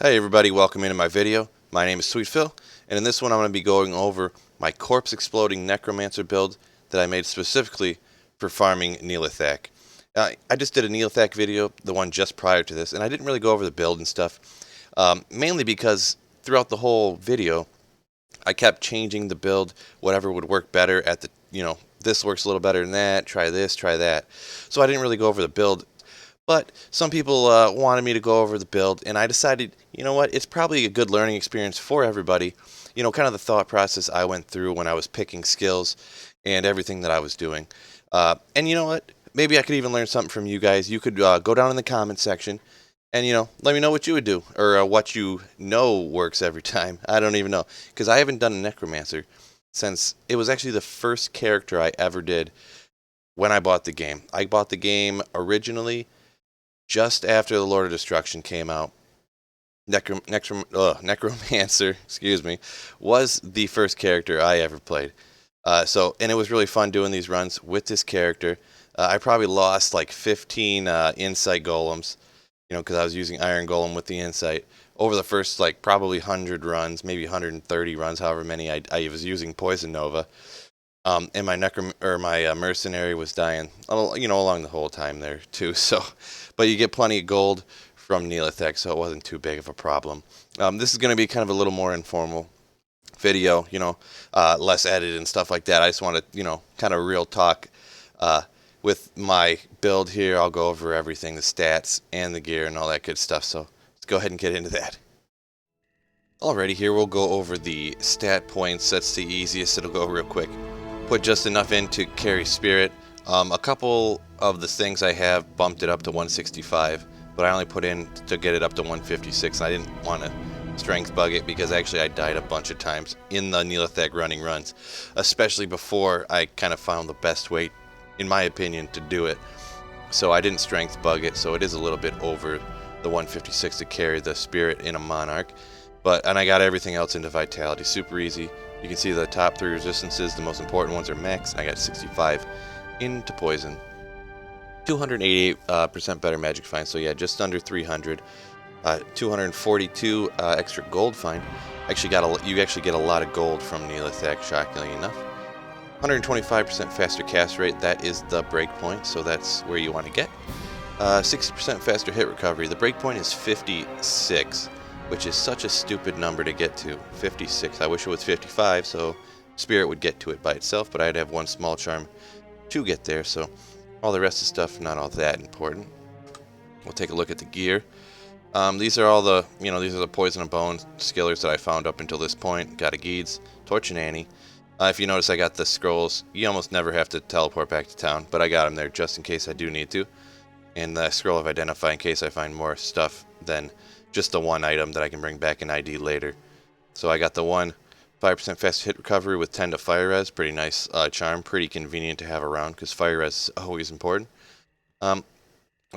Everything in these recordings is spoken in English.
Hey everybody, welcome into my video. My name is Sweet Phil, and in this one I'm going to be going over my corpse exploding necromancer build that I made specifically for farming Nhilathak. I just did a Nhilathak video, the one just prior to this, and I didn't really go over the build and stuff, mainly because throughout the whole video I kept changing the build, whatever would work better at the, this works a little better than that, try this, try that. So I didn't really go over the build. But some people wanted me to go over the build, and I decided, you know what, it's probably a good learning experience for everybody. Kind of the thought process I went through when I was picking skills and everything that I was doing. And you know what, maybe I could even learn something from you guys. You could go down in the comment section and, let me know what you would do or what you know works every time. I don't even know, because I haven't done a necromancer since it was actually the first character I ever did when I bought the game. I bought the game originally just after the Lord of Destruction came out. Necromancer, excuse me, was the first character I ever played. And it was really fun doing these runs with this character. I probably lost like 15 insight golems, because I was using Iron Golem with the insight over the first like probably 100 runs, maybe 130 runs, however many I was using Poison Nova. And my mercenary was dying, along the whole time there too. So, but you get plenty of gold from Nihlathak, so it wasn't too big of a problem. This is going to be kind of a little more informal video, less edited and stuff like that. I just want to, kind of real talk with my build here. I'll go over everything, the stats and the gear and all that good stuff. So let's go ahead and get into that. Alrighty, here we'll go over the stat points. That's the easiest. It'll go real quick. Put just enough in to carry spirit. A couple of the things I have bumped it up to 165, but I only put in to get it up to 156. And I didn't want to strength bug it because actually I died a bunch of times in the Nhilathak running runs, especially before I kind of found the best way, in my opinion, to do it. So I didn't strength bug it, so it is a little bit over the 156 to carry the spirit in a monarch. And I got everything else into vitality, super easy. You can see the top 3 resistances, the most important ones are max. I got 65 into poison. 288% better magic find, so yeah, just under 300. 242 extra gold find. You actually get a lot of gold from Nihlathak, shockingly enough. 125% faster cast rate, that is the breakpoint, so that's where you want to get. 60% faster hit recovery. The breakpoint is 56. Which is such a stupid number to get to. 56. I wish it was 55, so spirit would get to it by itself, but I'd have one small charm to get there, so all the rest of the stuff not all that important. We'll take a look at the gear. These are all the, these are the poison and bone skillers that I found up until this point. Got a Geeds, Torch and Annie. If you notice, I got the scrolls. You almost never have to teleport back to town, but I got them there just in case I do need to. And the scroll of identify in case I find more stuff than just the one item that I can bring back in ID later. So I got the 5% fast hit recovery with 10 to fire res. Pretty nice charm. Pretty convenient to have around because fire res is always important. A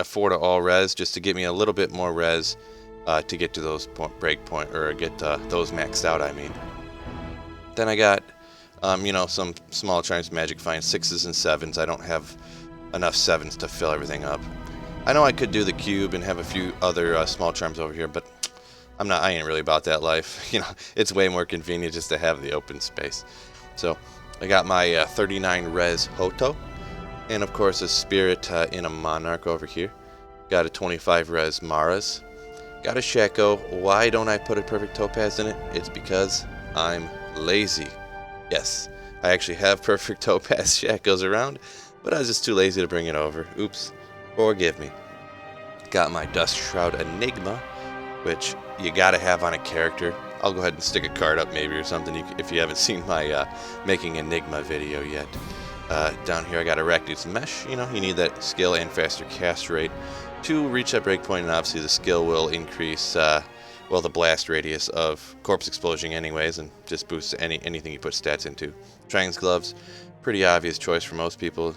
4 to all res just to get me a little bit more res to get to those breakpoint or get those maxed out, I mean. Then I got some small charms, magic find 6s and 7s. I don't have enough 7s to fill everything up. I know I could do the cube and have a few other small charms over here, but I ain't really about that life. It's way more convenient just to have the open space. So I got my 39 res Hoto, and of course a spirit in a monarch over here. Got a 25 res Maras. Got a Shako. Why don't I put a perfect topaz in it? It's because I'm lazy. Yes, I actually have perfect topaz Shakos around, but I was just too lazy to bring it over. Oops. Forgive me. Got my Dust Shroud Enigma, which you gotta have on a character. I'll go ahead and stick a card up maybe or something if you haven't seen my making Enigma video yet. Down here I got Arachne's Mesh. You need that skill and faster cast rate to reach that breakpoint, and obviously the skill will increase the blast radius of corpse explosion anyways, and just boosts anything you put stats into. Triang's Gloves, pretty obvious choice for most people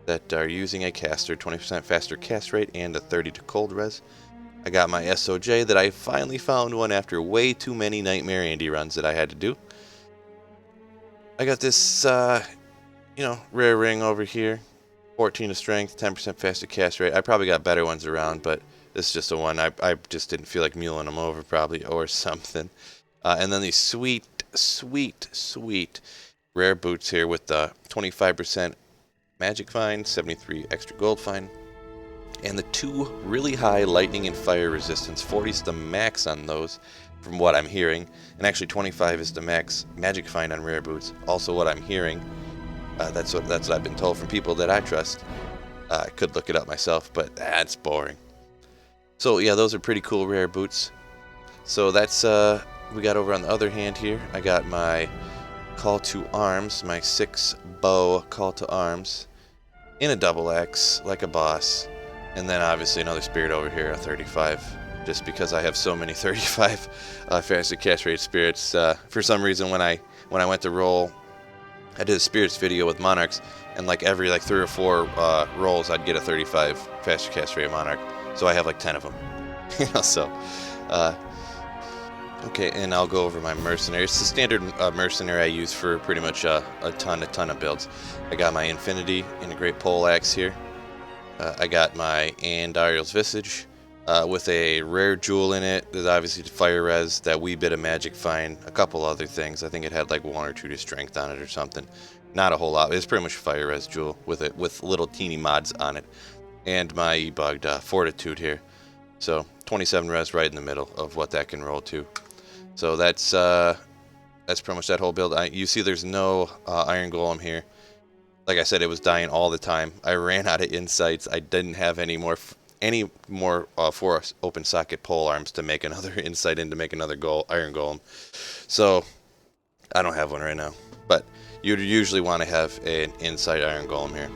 that are using a caster. 20% faster cast rate and a 30 to cold res. I got my SOJ that I finally found one after way too many Nightmare Andy runs that I had to do. I got this, rare ring over here. 14 to strength, 10% faster cast rate. I probably got better ones around, but This is just a one. I just didn't feel like muling them over probably or something. And then these sweet, sweet, sweet rare boots here with the 25% magic fine, 73 extra gold fine, and the 2 really high lightning and fire resistance. 40 is the max on those from what I'm hearing, and actually 25 is the max magic fine on rare boots. Also what I'm hearing. That's what I've been told from people that I trust. I could look it up myself, but that's boring. So yeah, those are pretty cool rare boots. So that's we got over on the other hand here. I got my call to arms, my 6 bow call to arms in a double X like a boss, and then obviously another spirit over here, a 35. Just because I have so many 35 faster cast rate spirits. For some reason, when I went to roll, I did a spirits video with monarchs, and like every 3 or 4 rolls, I'd get a 35 faster cast rate monarch. So I have like 10 of them. So okay, and I'll go over my mercenaries. It's the standard mercenary I use for pretty much a ton of builds. I got my Infinity in a great pole axe here. I got my Andariel's Visage with a rare jewel in it. There's obviously the fire res, that wee bit of magic fine, a couple other things. I think it had like 1 or 2 to strength on it or something. Not a whole lot. It's pretty much fire res jewel with little teeny mods on it. And my E-bugged Fortitude here. So 27 res right in the middle of what that can roll to. So that's pretty much that whole build. You see there's no Iron Golem here. Like I said, it was dying all the time. I ran out of insights. I didn't have any more 4 open socket pole arms to make another insight in to make another Iron Golem. So I don't have one right now. But you'd usually want to have an insight Iron Golem here.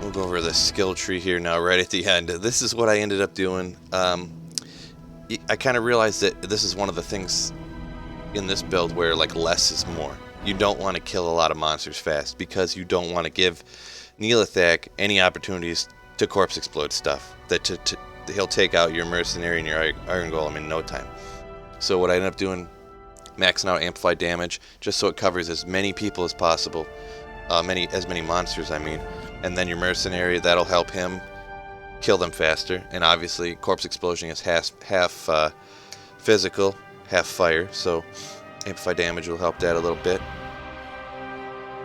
We'll go over the skill tree here now right at the end. This is what I ended up doing. I kind of realized that this is one of the things in this build where like less is more. You don't want to kill a lot of monsters fast because you don't want to give Nhilathak any opportunities to corpse explode stuff. He'll take out your mercenary and your Iron Golem in no time. So what I ended up doing, maxing out amplified damage just so it covers as many people as possible, as many monsters I mean, and then your mercenary, that'll help him kill them faster. And obviously corpse explosion is half physical, half fire, so amplified damage will help that a little bit.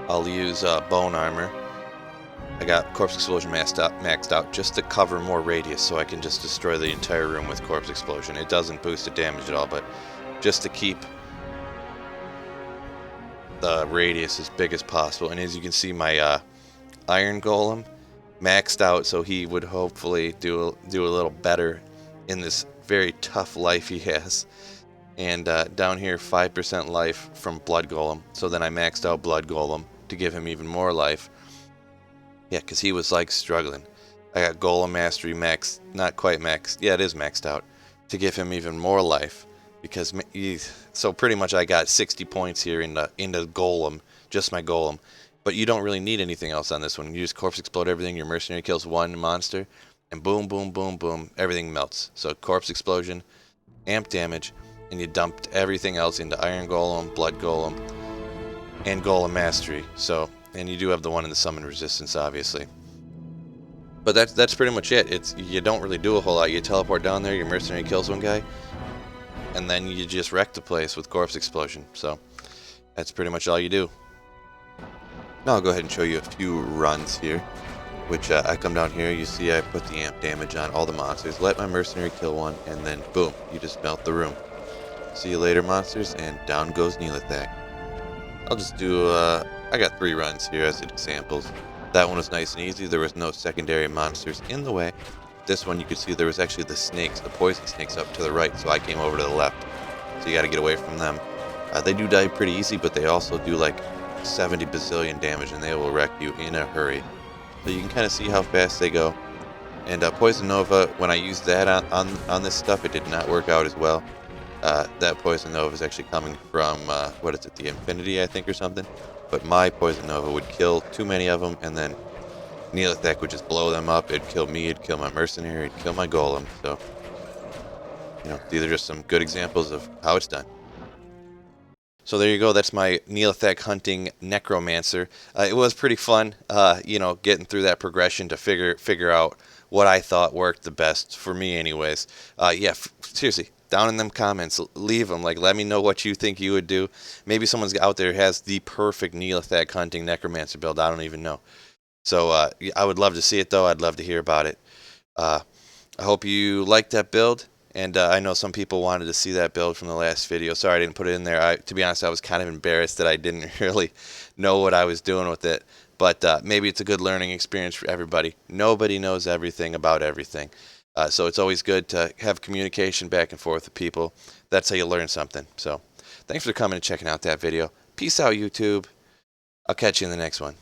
I'll use bone armor. I got corpse explosion maxed out just to cover more radius, so I can just destroy the entire room with corpse explosion. It doesn't boost the damage at all, but just to keep the radius as big as possible. And as you can see, my Iron Golem maxed out, so he would hopefully do a little better in this very tough life he has. And down here, 5% life from Blood Golem. So then I maxed out Blood Golem to give him even more life. Yeah, because he was like struggling. I got Golem Mastery maxed, not quite maxed. Yeah, it is maxed out to give him even more life. Because so pretty much I got 60 points here in the Golem, just my Golem. But you don't really need anything else on this one. You just corpse explode everything. Your mercenary kills 1 monster, and boom, boom, boom, boom, everything melts. So corpse explosion, amp damage, and you dumped everything else into Iron Golem, Blood Golem, and Golem Mastery. So, and you do have the one in the summon resistance, obviously. But that's pretty much it. You don't really do a whole lot. You teleport down there, your mercenary kills 1 guy, and then you just wreck the place with corpse explosion. So that's pretty much all you do. Now I'll go ahead and show you a few runs here, which I come down here, you see I put the amp damage on all the monsters, let my mercenary kill 1, and then boom, you just melt the room. See you later, monsters, and down goes Nhilathak. I'll just do, I got 3 runs here as examples. That one was nice and easy, there was no secondary monsters in the way. This one you could see there was actually the snakes, the poison snakes up to the right, so I came over to the left. So you gotta get away from them. They do die pretty easy, but they also do like 70 bazillion damage, and they will wreck you in a hurry. So you can kind of see how fast they go. And Poison Nova, when I used that on this stuff, it did not work out as well. That Poison Nova is actually coming from, what is it, the Infinity, I think, or something. But my Poison Nova would kill too many of them, and then Nhilathak would just blow them up. It'd kill me, it'd kill my mercenary, it'd kill my golem. So, you know, these are just some good examples of how it's done. So there you go, that's my Nhilathak Hunting necromancer. It was pretty fun, you know, getting through that progression to figure out what I thought worked the best for me anyways. Yeah, seriously, down in them comments, leave them. Like, let me know what you think you would do. Maybe someone's out there who has the perfect Nhilathak Hunting necromancer build. I don't even know. So I would love to see it, though. I'd love to hear about it. I hope you liked that build. And I know some people wanted to see that build from the last video. Sorry I didn't put it in there. To be honest, I was kind of embarrassed that I didn't really know what I was doing with it. But maybe it's a good learning experience for everybody. Nobody knows everything about everything. So it's always good to have communication back and forth with people. That's how you learn something. So thanks for coming and checking out that video. Peace out, YouTube. I'll catch you in the next one.